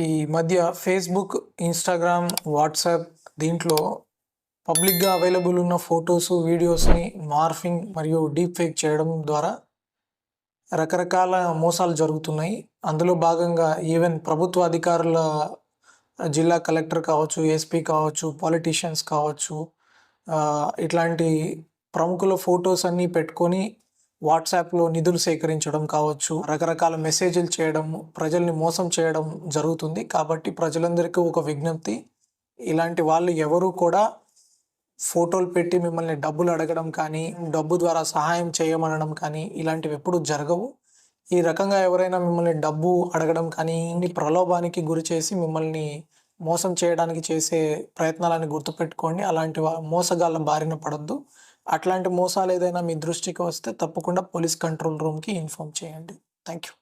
ఈ మధ్య Facebook, Instagram, WhatsApp దీంట్లో పబ్లిక్గా అవైలబుల్ ఉన్న ఫొటోస్, వీడియోస్ని మార్ఫింగ్ మరియు డీప్ ఫేక్ చేయడం ద్వారా రకరకాల మోసాలు జరుగుతున్నాయి. అందులో భాగంగా ఈవెన్ ప్రభుత్వ అధికారుల జిల్లా కలెక్టర్ కావచ్చు, ఎస్పీ కావచ్చు, పాలిటీషియన్స్ కావచ్చు, ఇట్లాంటి ప్రముఖుల ఫొటోస్ అన్నీ పెట్టుకొని వాట్సాప్లో నిధులు సేకరించడం కావచ్చు, రకరకాల మెసేజ్లు చేయడం, ప్రజల్ని మోసం చేయడం జరుగుతుంది. కాబట్టి ప్రజలందరికీ ఒక విజ్ఞప్తి, ఇలాంటి వాళ్ళు ఎవరు కూడా ఫోటోలు పెట్టి మిమ్మల్ని డబ్బులు అడగడం కానీ, డబ్బు ద్వారా సహాయం చేయమనడం కానీ ఇలాంటివి ఎప్పుడు జరగవు. ఈ రకంగా ఎవరైనా మిమ్మల్ని డబ్బు అడగడం కానీ, ప్రలోభానికి గురి చేసి మిమ్మల్ని మోసం చేయడానికి చేసే ప్రయత్నాలని గుర్తుపెట్టుకోండి. అలాంటి మోసగాళ్ళ బారిన పడొద్దు. అట్లాంటి మోసాలు ఏదైనా మీ దృష్టికి వస్తే తప్పకుండా పోలీస్ కంట్రోల్ రూమ్కి ఇన్ఫార్మ్ చేయండి. Thank you.